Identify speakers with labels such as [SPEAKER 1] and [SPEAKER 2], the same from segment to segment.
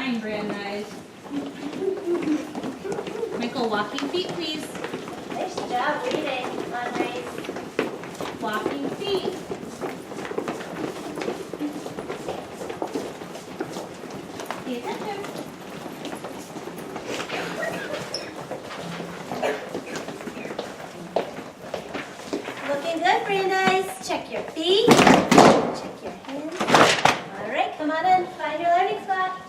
[SPEAKER 1] fine, Brandeis. Michael, walking feet, please.
[SPEAKER 2] Nice job reading, Andres.
[SPEAKER 1] Walking feet. Pay attention.
[SPEAKER 2] Looking good, Brandeis. Check your feet. Check your hands. All right, come on in. Find your learning spot.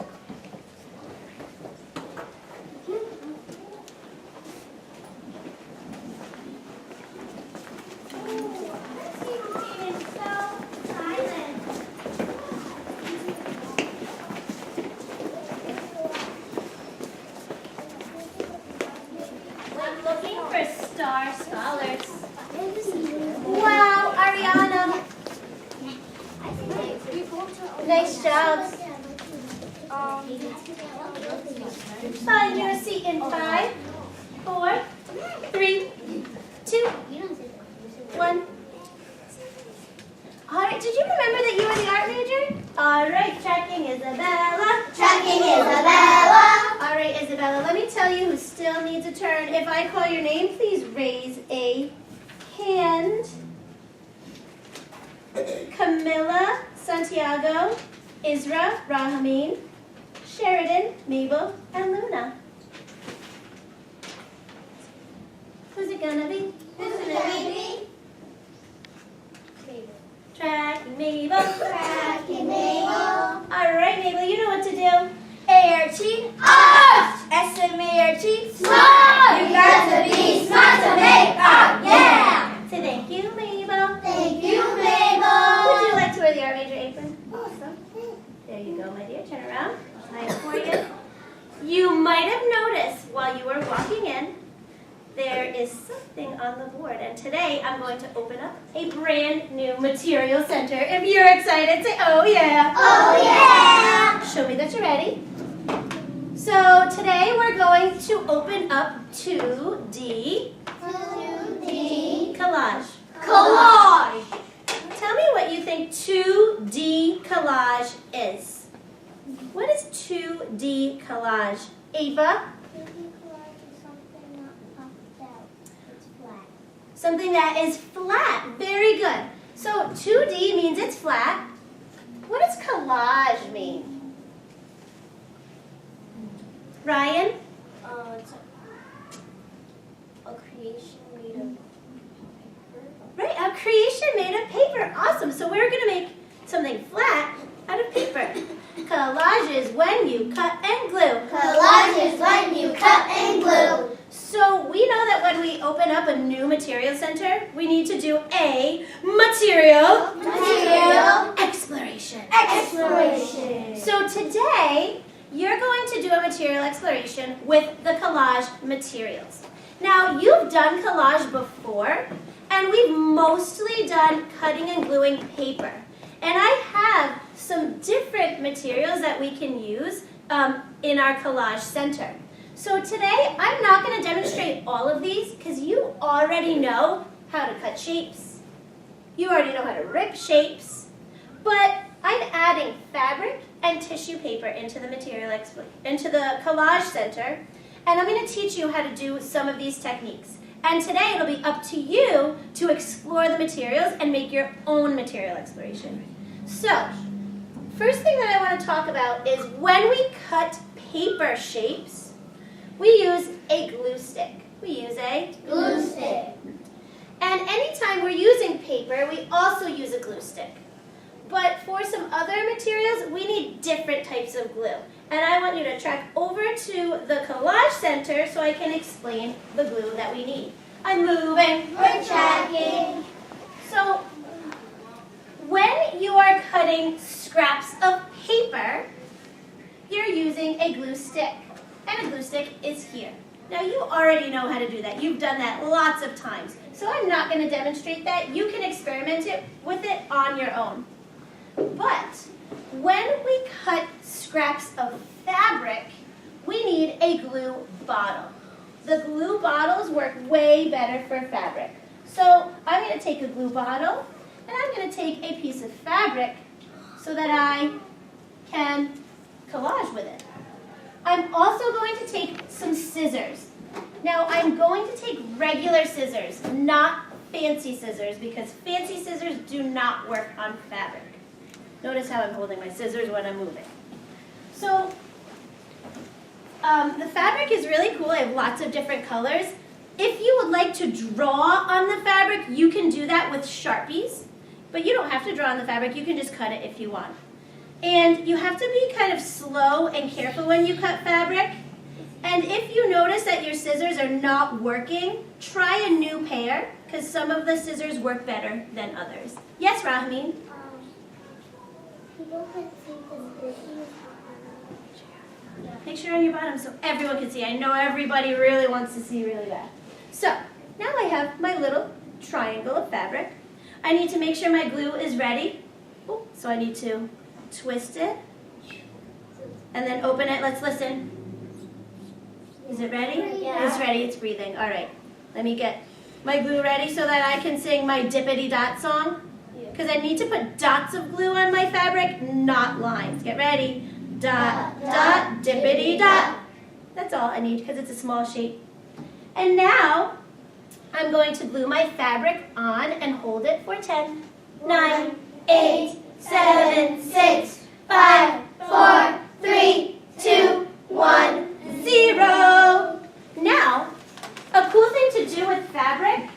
[SPEAKER 2] We're looking for star scholars. Wow, Ariana. Nice job. Find your seat in 5, 4, 3, 2, 1. All right, did you remember that you were the art major? All right, tracking Isabella.
[SPEAKER 3] Tracking Isabella.
[SPEAKER 2] All right, Isabella, let me tell you who still needs a turn. If I call your name, please raise a hand. Camilla, Santiago, Isra, Rahameen, Sheridan, Mabel, and Luna. Who's it gonna be?
[SPEAKER 3] Who's it gonna be?
[SPEAKER 2] Tracking Mabel.
[SPEAKER 3] Tracking Mabel.
[SPEAKER 2] All right, Mabel, you know what to do. A-R-T.
[SPEAKER 3] Art!
[SPEAKER 2] S-M-A-R-T.
[SPEAKER 3] Smart! You got to be smart to make art, yeah!
[SPEAKER 2] Say thank you, Mabel.
[SPEAKER 3] Thank you,
[SPEAKER 2] Would
[SPEAKER 3] Mabel.
[SPEAKER 2] you like to wear the art major apron? Awesome. There you go, my dear. Turn around. I'll tie it for you. You might have noticed while you were walking in, there is something on the board. And today I'm going to open up a brand new material center. If you're excited, say, oh yeah.
[SPEAKER 3] Oh, yeah!
[SPEAKER 2] Show me that you're ready. So today we're going to open up 2D
[SPEAKER 3] 2D
[SPEAKER 2] collage.
[SPEAKER 3] collage.
[SPEAKER 2] Tell me what you think 2D collage is. What is 2D collage? Ava?
[SPEAKER 3] 2D collage is something not puffed out. It's flat.
[SPEAKER 2] Something that is flat. Very good. So 2D means it's flat. What does collage mean? Ryan?
[SPEAKER 3] It's a creation made of paper.
[SPEAKER 2] Right, a creation made of paper. Awesome. So we're going to make something flat out of paper. Collage is when you cut and glue.
[SPEAKER 3] Collage is when you cut and glue.
[SPEAKER 2] So we know that when we open up a new material center, we need to do a material exploration.
[SPEAKER 3] Exploration.
[SPEAKER 2] So today, you're going to do a material exploration with the collage materials. Now, you've done collage before, and we've mostly done cutting and gluing paper. And I have some different materials that we can use in our collage center. So today, I'm not going to demonstrate all of these because you already know how to cut shapes. You already know how to rip shapes. But I'm adding fabric and tissue paper into the into the collage center, and I'm going to teach you how to do some of these techniques. And today it'll be up to you to explore the materials and make your own material exploration. So, first thing that I want to talk about is when we cut paper shapes, we use a glue stick. We use a
[SPEAKER 3] Glue stick.
[SPEAKER 2] And anytime we're using paper, we also use a glue stick. But for some other materials, we need different types of glue. And I want you to track over to the Collage Center so I can explain the glue that we need. I'm moving.
[SPEAKER 3] We're tracking.
[SPEAKER 2] So, when you are cutting scraps of paper, you're using a glue stick. And a glue stick is here. Now, you already know how to do that. You've done that lots of times. So I'm not going to demonstrate that. You can experiment with it on your own. But when we cut scraps of fabric, we need a glue bottle. The glue bottles work way better for fabric. So I'm going to take a glue bottle, and I'm going to take a piece of fabric so that I can collage with it. I'm also going to take some scissors. Now I'm going to take regular scissors, not fancy scissors, because fancy scissors do not work on fabric. Notice how I'm holding my scissors when I'm moving. So the fabric is really cool. I have lots of different colors. If you would like to draw on the fabric, you can do that with Sharpies, but you don't have to draw on the fabric. You can just cut it if you want. And you have to be kind of slow and careful when you cut fabric. And if you notice that your scissors are not working, try a new pair, because some of the scissors work better than others. Yes, Rahmin?
[SPEAKER 3] People can see the issues.
[SPEAKER 2] Make sure on your bottom so everyone can see. I know everybody really wants to see really bad. So, now I have my little triangle of fabric. I need to make sure my glue is ready. Ooh, so I need to twist it and then open it. Let's listen. Is it ready?
[SPEAKER 3] Yeah.
[SPEAKER 2] It's ready. It's breathing. All right. Let me get my glue ready so that I can sing my dippity dot song. Because I need to put dots of glue on my fabric, not lines. Get ready. Dot, dot, dippity dot. That's all I need because it's a small shape. And now I'm going to glue my fabric on and hold it for 10, 9, 8, 7, 6, 5, 4, 3, 2, 1, 0. Now, a cool thing to do with fabric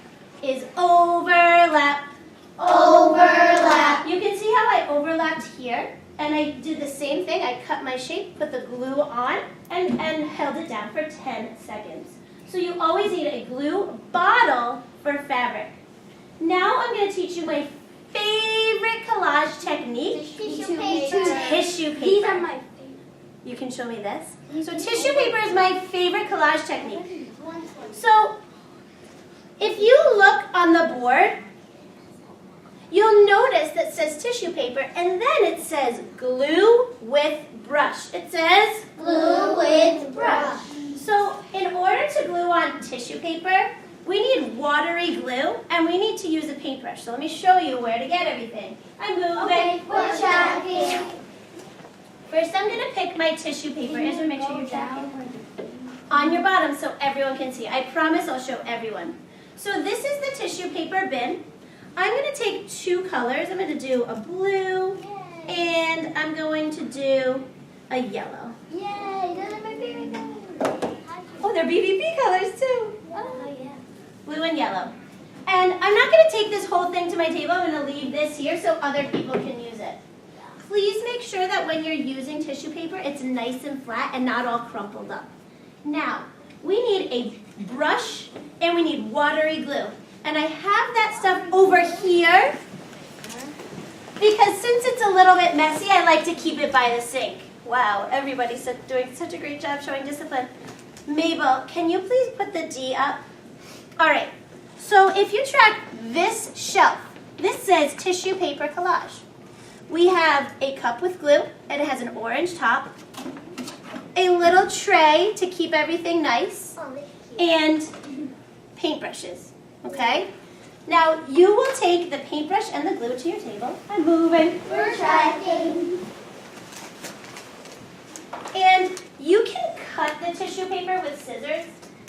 [SPEAKER 2] is overlap. Overlap. You can see how I overlapped here, and I did the same thing. I cut my shape, put the glue on, and held it down for 10 seconds. So you always need a glue bottle for fabric. Now I'm going to teach you my favorite collage technique.
[SPEAKER 3] Tissue paper.
[SPEAKER 2] Tissue paper.
[SPEAKER 3] These are my favorite.
[SPEAKER 2] You can show me this. So tissue paper is my favorite collage technique. So if you look on the board, you'll notice that says tissue paper, and then it says glue with brush. It says
[SPEAKER 3] Glue with brush.
[SPEAKER 2] So in order to glue on tissue paper, we need watery glue, and we need to use a paintbrush. So let me show you where to get everything. I'm moving.
[SPEAKER 3] Okay, we're tracking.
[SPEAKER 2] First, I'm going to pick my tissue paper. Ezra, make sure you're tracking. On your bottom so everyone can see. I promise I'll show everyone. So this is the tissue paper bin. I'm going to take two colors. I'm going to do a blue, and I'm going to do a yellow.
[SPEAKER 3] Yay, those are my favorite colors.
[SPEAKER 2] Oh, they're BBB colors too.
[SPEAKER 3] Oh, yeah.
[SPEAKER 2] Blue and yellow. And I'm not going to take this whole thing to my table. I'm going to leave this here so other people can use it. Please make sure that when you're using tissue paper, it's nice and flat and not all crumpled up. Now, we need a brush and we need watery glue. And I have that stuff over here because since it's a little bit messy, I like to keep it by the sink. Wow, everybody's doing such a great job showing discipline. Mabel, can you please put the D up? All right, so if you track this shelf, this says tissue paper collage. We have a cup with glue, and it has an orange top, a little tray to keep everything nice, and paintbrushes, okay? Now, you will take the paintbrush and the glue to your table. I'm moving.
[SPEAKER 3] We're tracking.
[SPEAKER 2] And you can cut the tissue paper with scissors,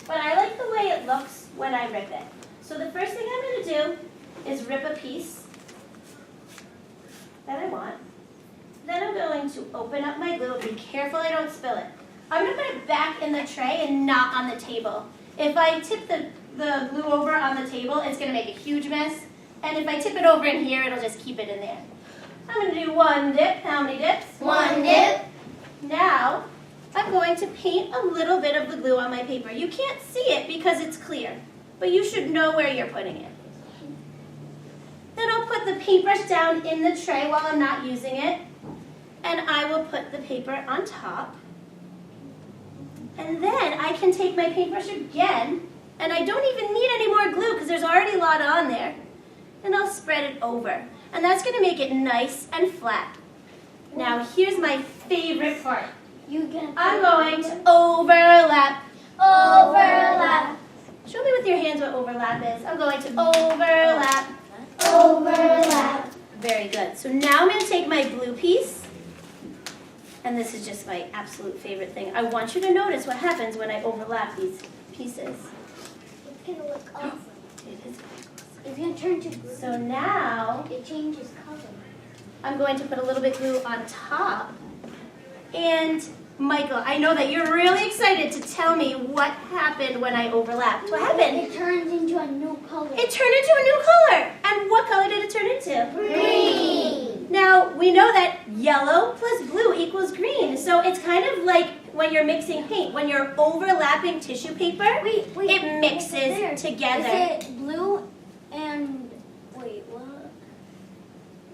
[SPEAKER 2] but I like the way it looks when I rip it. So the first thing I'm going to do is rip a piece that I want. Then I'm going to open up my glue. Be careful I don't spill it. I'm going to put it back in the tray and not on the table. If I tip the glue over on the table, it's going to make a huge mess. And if I tip it over in here, it'll just keep it in there. I'm going to do one dip. How many dips?
[SPEAKER 3] One dip.
[SPEAKER 2] Now, I'm going to paint a little bit of the glue on my paper. You can't see it because it's clear, but you should know where you're putting it. Then I'll put the paintbrush down in the tray while I'm not using it, and I will put the paper on top. And then I can take my paintbrush again, and I don't even need any more glue because there's already a lot on there, and I'll spread it over. And that's going to make it nice and flat. Now, here's my favorite part. I'm going to overlap.
[SPEAKER 3] Overlap.
[SPEAKER 2] Show me with your hands what overlap is. I'm going to overlap.
[SPEAKER 3] Overlap.
[SPEAKER 2] Very good. So now I'm going to take my glue piece, And this is just my absolute favorite thing. I want you to notice what happens when I overlap these pieces.
[SPEAKER 3] It's gonna look awesome.
[SPEAKER 2] It is.
[SPEAKER 3] It's gonna turn to blue.
[SPEAKER 2] So now
[SPEAKER 3] It changes color.
[SPEAKER 2] I'm going to put a little bit glue on top. And Michael, I know that you're really excited to tell me what happened when I overlapped. What happened?
[SPEAKER 3] It turns into a new color.
[SPEAKER 2] It turned into a new color. And what color did it turn into?
[SPEAKER 3] Green.
[SPEAKER 2] Now, we know that yellow plus blue equals green. So it's kind of like when you're mixing paint. When you're overlapping tissue paper,
[SPEAKER 3] Wait,
[SPEAKER 2] it mixes together.
[SPEAKER 3] Is it blue and wait, what?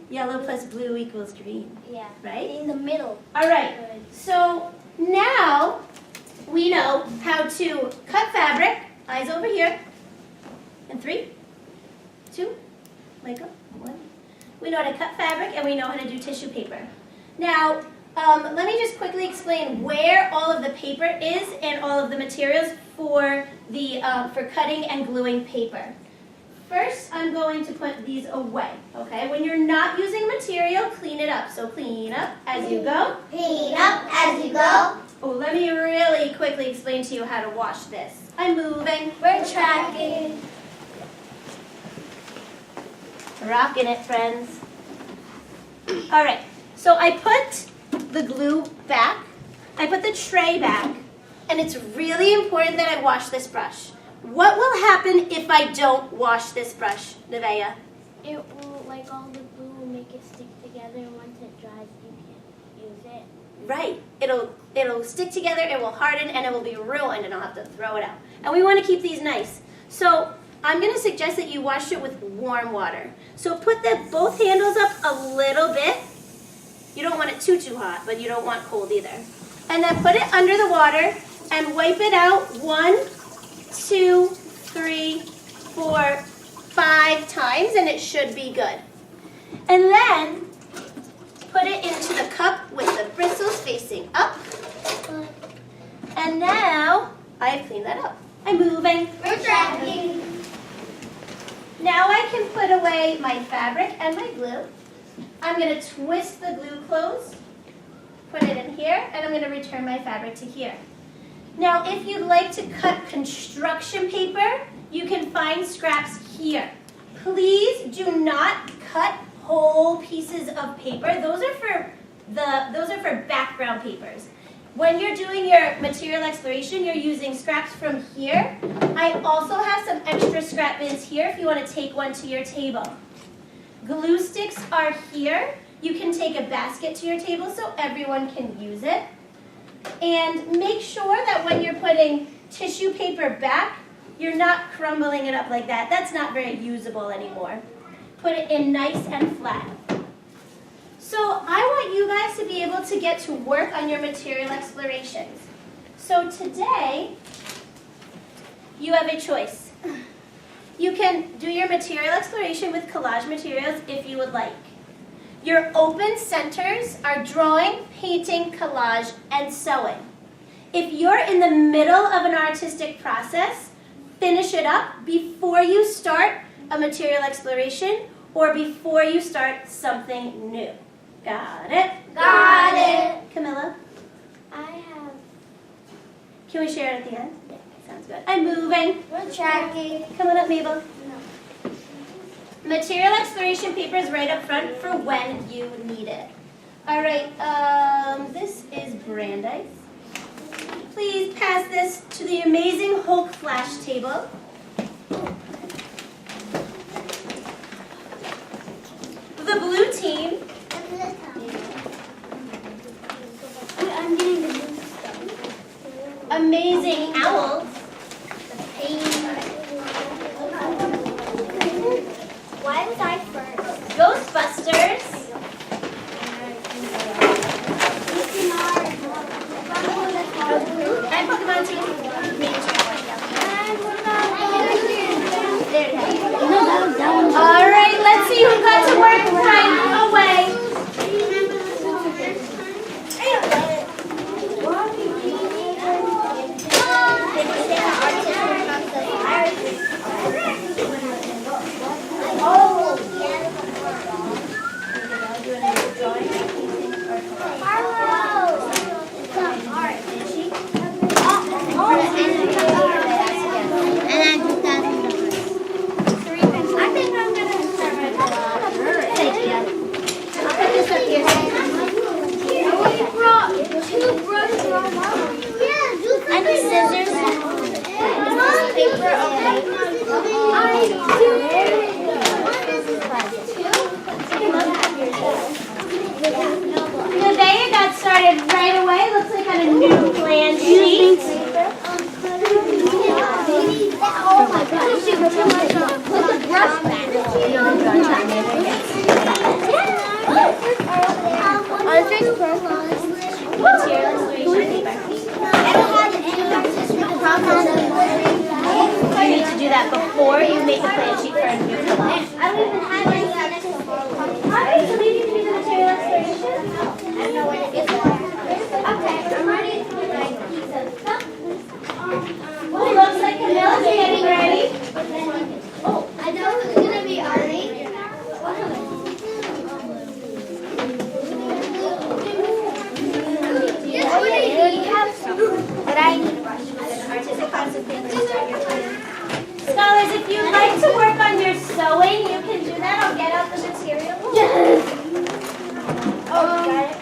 [SPEAKER 2] Yellow plus blue equals green,
[SPEAKER 3] Yeah.
[SPEAKER 2] right?
[SPEAKER 3] In the middle.
[SPEAKER 2] All right. So now we know how to cut fabric. Eyes over here. And 3, 2, Michael, 1. We know how to cut fabric and we know how to do tissue paper. Now, let me just quickly explain where all of the paper is and all of the materials for the for cutting and gluing paper. First, I'm going to put these away, okay? When you're not using material, clean it up. So clean up as you go.
[SPEAKER 3] Clean up as you go.
[SPEAKER 2] Oh, let me really quickly explain to you how to wash this. I'm moving.
[SPEAKER 3] We're tracking.
[SPEAKER 2] Rocking it, friends. All right, so I put the glue back. I put the tray back. And it's really important that I wash this brush. What will happen if I don't wash this brush, Nevaeh?
[SPEAKER 3] It will, like all the glue will make it stick together, and once it dries, you can't use it.
[SPEAKER 2] Right. It'll stick together, it will harden, and it will be ruined, and I'll have to throw it out. And we want to keep these nice. So I'm going to suggest that you wash it with warm water. So put both handles up a little bit. You don't want it too hot, but you don't want cold either. And then put it under the water and wipe it out 1, 2, 3, 4, 5 times, and it should be good. And then put it into the cup with the bristles facing up. And now I have cleaned that up. I'm moving.
[SPEAKER 3] We're tracking.
[SPEAKER 2] Now I can put away my fabric and my glue. I'm going to twist the glue closed, put it in here, and I'm going to return my fabric to here. Now, if you'd like to cut construction paper, you can find scraps here. Please do not cut whole pieces of paper. Those are for background papers. When you're doing your material exploration, you're using scraps from here. I also have some extra scrap bins here if you want to take one to your table. Glue sticks are here. You can take a basket to your table so everyone can use it. And make sure that when you're putting tissue paper back, you're not crumbling it up like that. That's not very usable anymore. Put it in nice and flat. So I want you guys to be able to get to work on your material explorations. So today, you have a choice. You can do your material exploration with collage materials if you would like. Your open centers are drawing, painting, collage, and sewing. If you're in the middle of an artistic process, finish it up before you start a material exploration or before you start something new. Got it?
[SPEAKER 3] Got it.
[SPEAKER 2] Camilla,
[SPEAKER 3] I have.
[SPEAKER 2] can we share it at the end? Yeah, sounds good. I'm moving.
[SPEAKER 3] We're tracking.
[SPEAKER 2] Come on up, Mabel.
[SPEAKER 3] No.
[SPEAKER 2] Material exploration paper is right up front for when you need it. All right, this is Brandeis. Please pass this to the amazing Hulk flash table. The blue team.
[SPEAKER 3] I'm getting the blue stuff.
[SPEAKER 2] Amazing owls.
[SPEAKER 3] Why was I first?
[SPEAKER 2] Ghostbusters. And Pokemon team. There it is. All right, let's see who got to work right away.
[SPEAKER 3] I need scissors. Is this paper okay?
[SPEAKER 2] Nevaeh got started right away. Looks like on a new plan sheet.
[SPEAKER 3] Oh my God. Put the brush back.
[SPEAKER 2] You need to do that before you make the plan sheet for a new collage.
[SPEAKER 3] I don't even have any next to
[SPEAKER 2] Alright, so maybe you can do the material exploration.
[SPEAKER 3] I don't know when it gets
[SPEAKER 2] Okay, I'm ready. Well, it looks like Camilla's getting ready.
[SPEAKER 3] Oh, I know it's gonna be Ari. But I need a brush.
[SPEAKER 2] Scholars, if you'd like to work on your sewing, you can do that. I'll get out the material.
[SPEAKER 3] Oh, you got it?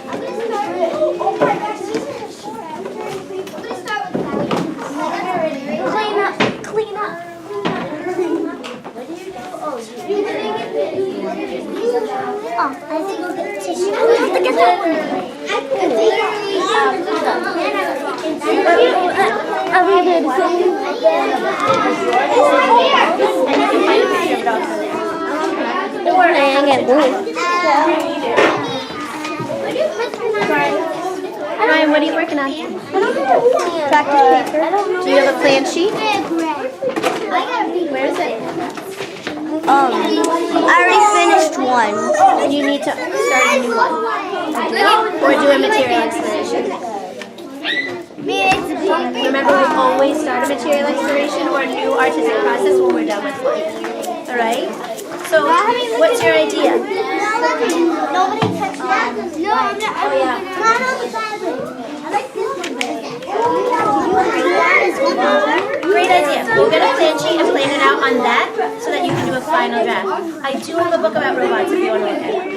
[SPEAKER 3] I'm gonna start with, oh my gosh, these are short. I'm gonna start with that. Clean up, clean up. What do you do? Oh, you didn't get this. Oh, I have to go get tissue. I have to get that one.
[SPEAKER 2] Ryan, what are you working on? Practice paper. Do you have a plan sheet? Where is it?
[SPEAKER 4] I already finished one.
[SPEAKER 2] And you need to start a new one. Or do a material exploration. Remember, we always start a material exploration or a new artistic process when we're done with one. Alright? So, what's your idea?
[SPEAKER 3] Nobody touched that. No, I'm not.
[SPEAKER 2] Oh, yeah.
[SPEAKER 3] Not on the fabric. I like this one better.
[SPEAKER 2] Great idea. You get a plan sheet and plan it out on that so that you can do a final draft. I do have a book about robots if you want to look at it.